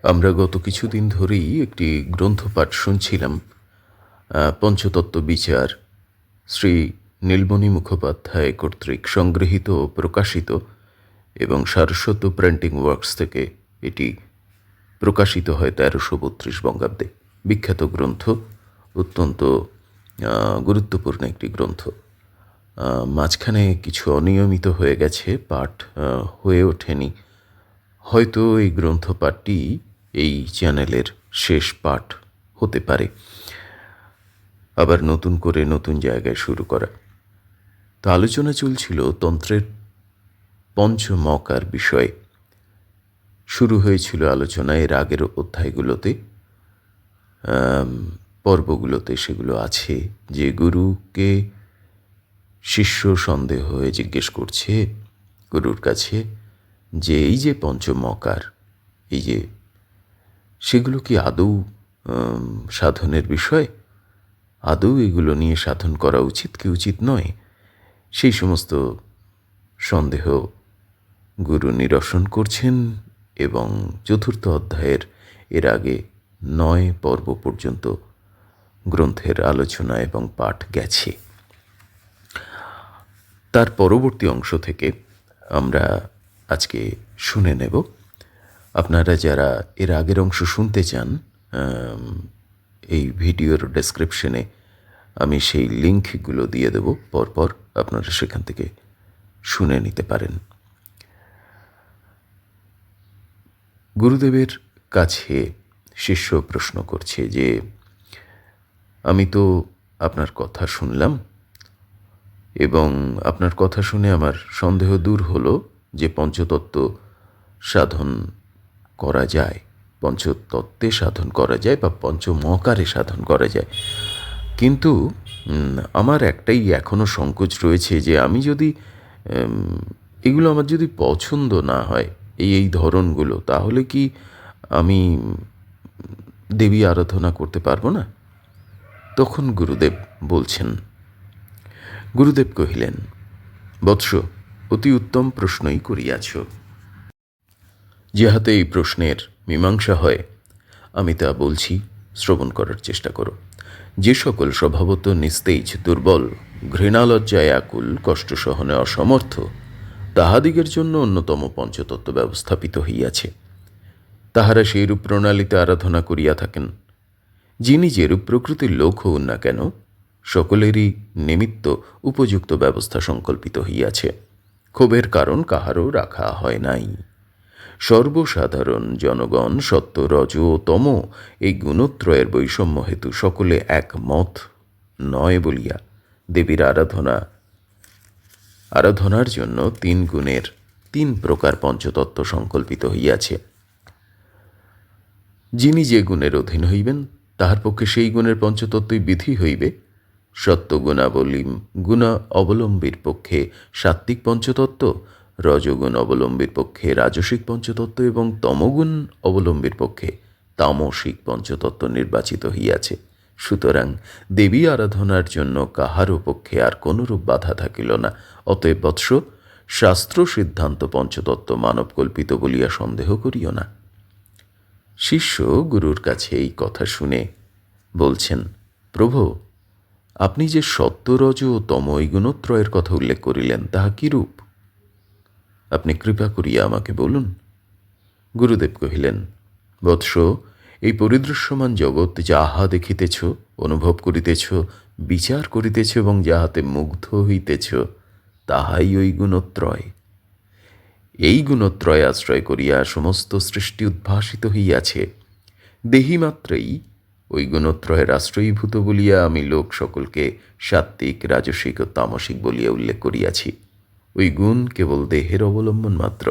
আমরা গত কিছুদিন ধরেই একটি গ্রন্থপাঠ শুনছিলাম। পঞ্চতত্ত্ব বিচার শ্রী নীলমণি মুখোপাধ্যায় কর্তৃক সংগৃহীত ও প্রকাশিত এবং সারস্বত প্রিন্টিং ওয়ার্কস থেকে এটি প্রকাশিত হয় 1332 বঙ্গাব্দে। বিখ্যাত গ্রন্থ, অত্যন্ত গুরুত্বপূর্ণ একটি গ্রন্থ। মাঝখানে কিছু অনিয়মিত হয়ে গেছে, পাঠ হয়ে ওঠেনি। হয়তো এই গ্রন্থপাঠটি এই চ্যানেলের শেষ পাঠ হতে পারে, আবার নতুন করে নতুন জায়গায় শুরু করা। তো আলোচনা চলছিল তন্ত্রের পঞ্চমকার বিষয়ে। শুরু হয়েছিল আলোচনা এর আগের অধ্যায়গুলোতে, পর্বগুলোতে সেগুলো আছে, যে গুরুকে শিষ্য সন্দেহ হয়ে জিজ্ঞেস করছে গুরুর কাছে যে এই যে পঞ্চমকার, এই যে সেগুলো কি আদৌ সাধনের বিষয়? আদৌ এগুলো নিয়ে সাধন করা উচিত কি উচিত নয়? সেই সমস্ত সন্দেহ গুরু নিরসন করছেন এবং চতুর্থ অধ্যায়ের এর আগে 9 পর্ব পর্যন্ত গ্রন্থের আলোচনা এবং পাঠ গেছে। তার পরবর্তী অংশ থেকে আমরা আজকে শুনে নেব। আপনারা যারা এর আগের অংশ শুনতে চান, এই ভিডিওর ডেসক্রিপশনে আমি সেই লিঙ্কগুলো দিয়ে দেব, পরপর আপনারা সেখান থেকে শুনে নিতে পারেন। গুরুদেবের কাছে শিষ্য প্রশ্ন করছে যে আমি তো আপনার কথা শুনলাম এবং আপনার কথা শুনে আমার সন্দেহ দূর হলো যে পঞ্চতত্ত্ব সাধন করা যায়, পঞ্চতত্ত্বে সাধন করা যায় বা পঞ্চমকারে সাধন করা যায়। কিন্তু আমার একটাই এখনও সংকোচ রয়েছে যে আমি যদি এগুলো আমার যদি পছন্দ না হয়, এই ধরনগুলো, তাহলে কি আমি দেবী আরাধনা করতে পারবো না? তখন গুরুদেব বলছেন, গুরুদেব কহিলেন, বৎস, অতি উত্তম প্রশ্নই করিয়াছ। যাহাতে এই প্রশ্নের মীমাংসা হয় আমি তা বলছি, শ্রবণ করার চেষ্টা করো। যে সকল স্বভাবত নিস্তেজ, দুর্বল, ঘৃণালজ্জায় আকুল, কষ্ট সহনে অসমর্থ, তাহাদিগের জন্য অন্যতম পঞ্চতত্ত্ব ব্যবস্থাপিত হইয়াছে। তাহারা সেইরূপ প্রণালীতে আরাধনা করিয়া থাকেন। যিনি যেরূপ প্রকৃতির লোক হউন না কেন, সকলেরই নিমিত্ত উপযুক্ত ব্যবস্থা সংকল্পিত হইয়াছে। ক্ষোভের কারণ কাহারও রাখা হয় নাই। সর্বসাধারণ জনগণ সত্য, রজ ও তম এই গুণত্রয়ের বৈষম্য হেতু সকলে একমত নয় বলিয়া দেবীর আরাধনার জন্য 3 গুণের 3 প্রকার পঞ্চতত্ত্ব সংকল্পিত হইয়াছে। যিনি যে গুণের অধীন হইবেন তাহার পক্ষে সেই গুণের পঞ্চতত্ত্বই বিধি হইবে। গুণ অবলম্বীর পক্ষে সাত্ত্বিক পঞ্চতত্ত্ব, রজগুণ অবলম্বীর পক্ষে রাজসিক পঞ্চতত্ত্ব এবং তমগুণ অবলম্বীর পক্ষে তামসিক পঞ্চতত্ত্ব নির্বাচিত হইয়াছে। সুতরাং দেবী আরাধনার জন্য কাহারও পক্ষে আর কোনরূপ বাধা থাকিল না। অতএব বৎস, শাস্ত্র সিদ্ধান্ত পঞ্চতত্ত্ব মানবকল্পিত বলিয়া সন্দেহ করিও না। শিষ্য গুরুর কাছে এই কথা শুনে বলছেন, প্রভু, আপনি যে সত্য, রজ ও তম এই গুণত্রয়ের কথা উল্লেখ করিলেন, তাহা কিরূপ? আপনি কৃপা করিয়া আমাকে বলুন। গুরুদেব কহিলেন, বৎস, এই পরিদৃশ্যমান জগৎ যাহা দেখিতেছ, অনুভব করিতেছ, বিচার করিতেছ এবং যাহাতে মুগ্ধ হইতেছ, তাহাই ওই গুণত্রয়। এই গুণত্রয় আশ্রয় করিয়া সমস্ত সৃষ্টি উদ্ভাসিত হইয়াছে। দেহিমাত্রেই ওই গুণত্রয়ের আশ্রয়ীভূত বলিয়া আমি লোক সকলকে সাত্ত্বিক, রাজসিক ও তামসিক বলিয়া উল্লেখ করিয়াছি। ওই গুণ কেবল দেহের অবলম্বন মাত্র।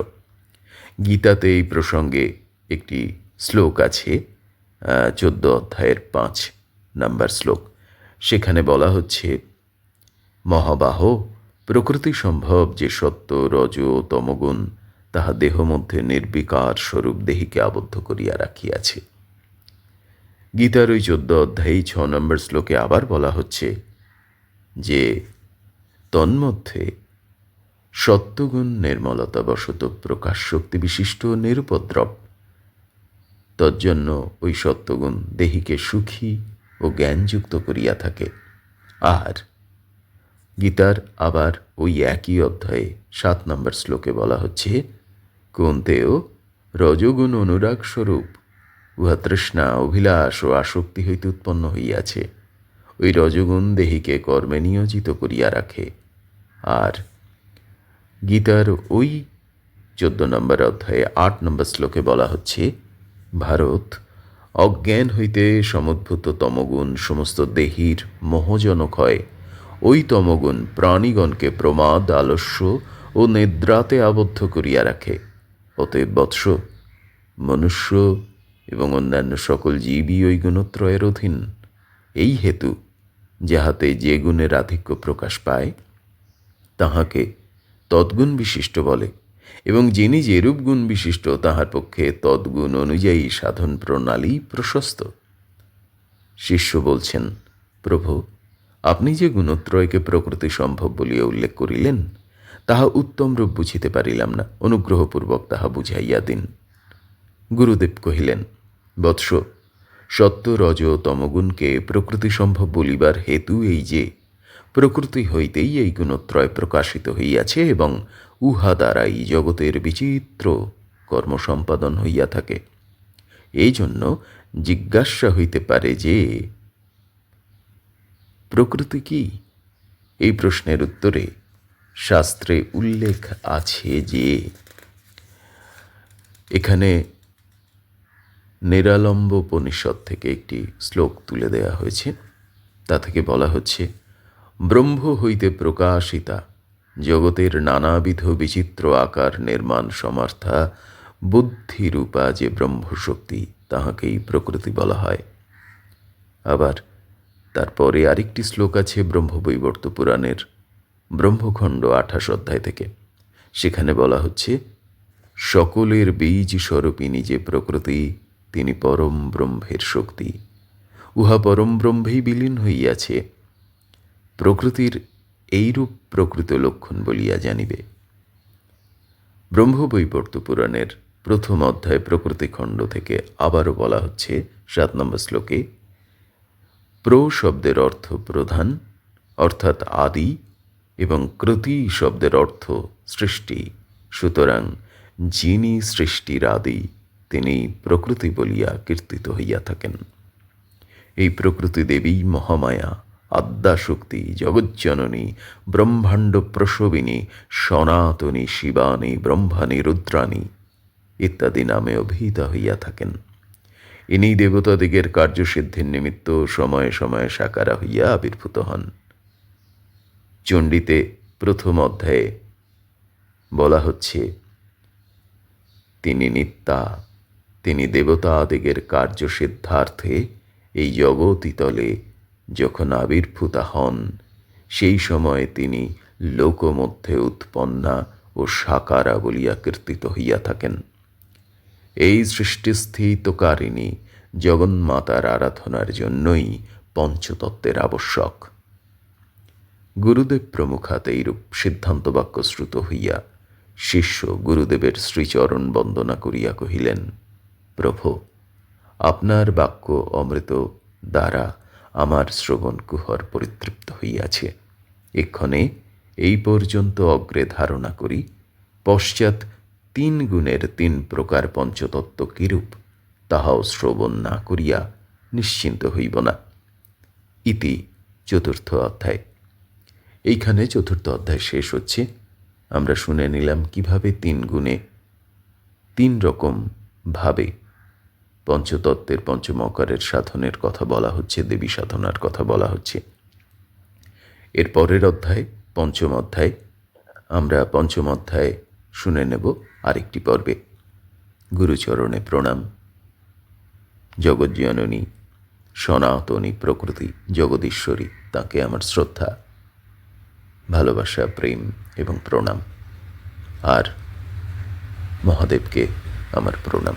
গীতাতে এই প্রসঙ্গে একটি শ্লোক আছে, 14 অধ্যায়ের 5 নম্বর শ্লোক। সেখানে বলা হচ্ছে, মহাবাহ, প্রকৃতি সম্ভব যে সত্য, রজ ও তমগুণ তাহা দেহ মধ্যে নির্বিকার স্বরূপ দেহিকে আবদ্ধ করিয়া রাখিয়াছে। গীতার ওই 14 অধ্যায় 6 নম্বর শ্লোকে আবার বলা হচ্ছে যে তন্মধ্যে সত্যগুণ নির্মলতা বশত প্রকাশ শক্তি বিশিষ্ট নিরুপদ্রব, তজ্জন্য ওই সত্যগুণ দেহিকে সুখী ও জ্ঞানযুক্ত করিয়া থাকে। আর গীতার আবার ওই একই অধ্যায়ে 7 নম্বর শ্লোকে বলা হচ্ছে, কোন্তেয় রজগুণ অনুরাগ স্বরূপ, উহা তৃষ্ণা, অভিলাষ ও আসক্তি হইতে উৎপন্ন হইয়াছে। ওই রজগুণ দেহিকে কর্মে নিয়োজিত করিয়া রাখে। আর গীতার ওই 14 নম্বর অধ্যায়ে 8 নম্বর শ্লোকে বলা হচ্ছে, ভারত, অজ্ঞান হইতে সমুদ্ভূত তমগুণ সমস্ত দেহির মোহজনক হয়। ওই তমগুণ প্রাণীগণকে প্রমাদ, আলস্য ও নিদ্রাতে আবদ্ধ করিয়া রাখে। অতএব বৎস, মনুষ্য এবং অন্যান্য সকল জীবই ওই গুণত্রয়ের অধীন। এই হেতু যাহাতে যে গুণের আধিক্য প্রকাশ পায় তাহাকে তদ্গুণ বিশিষ্ট বলে, এবং যিনি যেরূপ গুণ বিশিষ্ট তাহার পক্ষে তদ্গুণ অনুযায়ী সাধন প্রণালী প্রশস্ত। শিষ্য বলছেন, প্রভু, আপনি যে গুণত্রয়কে প্রকৃতি সম্ভব বলিয়া উল্লেখ করিলেন, তাহা উত্তম রূপ বুঝিতে পারিলাম না, অনুগ্রহপূর্বক তাহা বুঝাইয়া দিন। গুরুদেব কহিলেন, বৎস, সত্য, রজ ও তমগুণকে প্রকৃতি সম্ভব বলিবার হেতু এই যে প্রকৃতি হইতেই এই গুণত্রয় প্রকাশিত হইয়াছে এবং উহা দ্বারাই জগতের বিচিত্র কর্ম সম্পাদন হইয়া থাকে। এই জন্য জিজ্ঞাসা হইতে পারে যে প্রকৃতি কি? এই প্রশ্নের উত্তরে শাস্ত্রে উল্লেখ আছে যে এখানে নিরালম্বোপনিষদ থেকে একটি শ্লোক তুলে দেয়া হয়েছে। তা থেকে বলা হচ্ছে, ব্রহ্ম হইতে প্রকাশিতা জগতের নানাবিধ বিচিত্র আকার নির্মাণ সমর্থা বুদ্ধিরূপা যে ব্রহ্মশক্তি, তাহাকেই প্রকৃতি বলা হয়। আবার তারপরে আরেকটি শ্লোক আছে ব্রহ্মবৈবর্ত পুরাণের ব্রহ্মখণ্ড 28 অধ্যায় থেকে। সেখানে বলা হচ্ছে, সকলের বীজ স্বরূপিণী যে প্রকৃতি, তিনি পরম ব্রহ্মের শক্তি। উহা পরম ব্রহ্মেই বিলীন হইয়াছে। প্রকৃতির এইরূপ প্রকৃত লক্ষণ বলিয়া জানিবে। ব্রহ্মবৈবর্ত পুরাণের 1ম অধ্যায় প্রকৃতিখণ্ড থেকে আবারও বলা হচ্ছে 7 নম্বর শ্লোকে, প্র শব্দের অর্থ প্রধান অর্থাৎ আদি, এবং কৃতি শব্দের অর্থ সৃষ্টি। সুতরাং যিনি সৃষ্টির আদি, তিনি প্রকৃতি বলিয়া কীর্তিত হইয়া থাকেন। এই প্রকৃতি দেবী মহামায়া, আদ্যাশক্তি, জগজ্জননী, ব্রহ্মাণ্ড প্রসবিনী, সনাতনী, শিবানী, ব্রহ্মাণী, রুদ্রাণী ইত্যাদি নামে অভিহিতা হইয়া থাকেন। ইনি দেবতাদিগের কার্যসিদ্ধির নিমিত্ত সময়ে সময়ে সাকারা হইয়া আবির্ভূত হন। চণ্ডীতে 1ম অধ্যায়ে বলা হচ্ছে, তিনি নিত্যা, তিনি দেবতাদিগের কার্যসিদ্ধার্থে এই জগতিতলে যখন আবির্ভূতা হন, সেই সময় তিনি লোকমধ্যে উৎপন্না ও সাকারা বলিয়া কীর্তিত হইয়া থাকেন। এই সৃষ্টিস্থিতকারিণী জগন্মাতার আরাধনার জন্যই পঞ্চতত্ত্বের আবশ্যক। গুরুদেব প্রমুখাতে এইরূপ সিদ্ধান্ত বাক্য শ্রুত হইয়া শিষ্য গুরুদেবের শ্রীচরণ বন্দনা করিয়া কহিলেন, প্রভু, আপনার বাক্য অমৃত দ্বারা আমার শ্রবণ কুহর পরিতৃপ্ত হইয়াছে। এক্ষণে এই পর্যন্ত অগ্রে ধারণা করি, পশ্চাৎ 3 গুণের 3 প্রকার পঞ্চতত্ত্ব কিরূপ, তাহাও শ্রবণ না করিয়া নিশ্চিন্ত হইব না। ইতি 4র্থ অধ্যায়। এইখানে 4র্থ অধ্যায় শেষ হচ্ছে। আমরা শুনে নিলাম কিভাবে 3 গুণে 3 রকম ভাবে পঞ্চতত্ত্বের পঞ্চম অকারের সাধনের কথা বলা হচ্ছে, দেবী সাধনার কথা বলা হচ্ছে। এর পরের অধ্যায় 5ম অধ্যায়। আমরা 5ম অধ্যায় শুনে নেব আরেকটি পর্বে। গুরুচরণে প্রণাম। জগজ্জননী, সনাতনী প্রকৃতি, জগদীশ্বরী, তাকে আমার শ্রদ্ধা, ভালোবাসা, প্রেম এবং প্রণাম। আর মহাদেবকে আমার প্রণাম।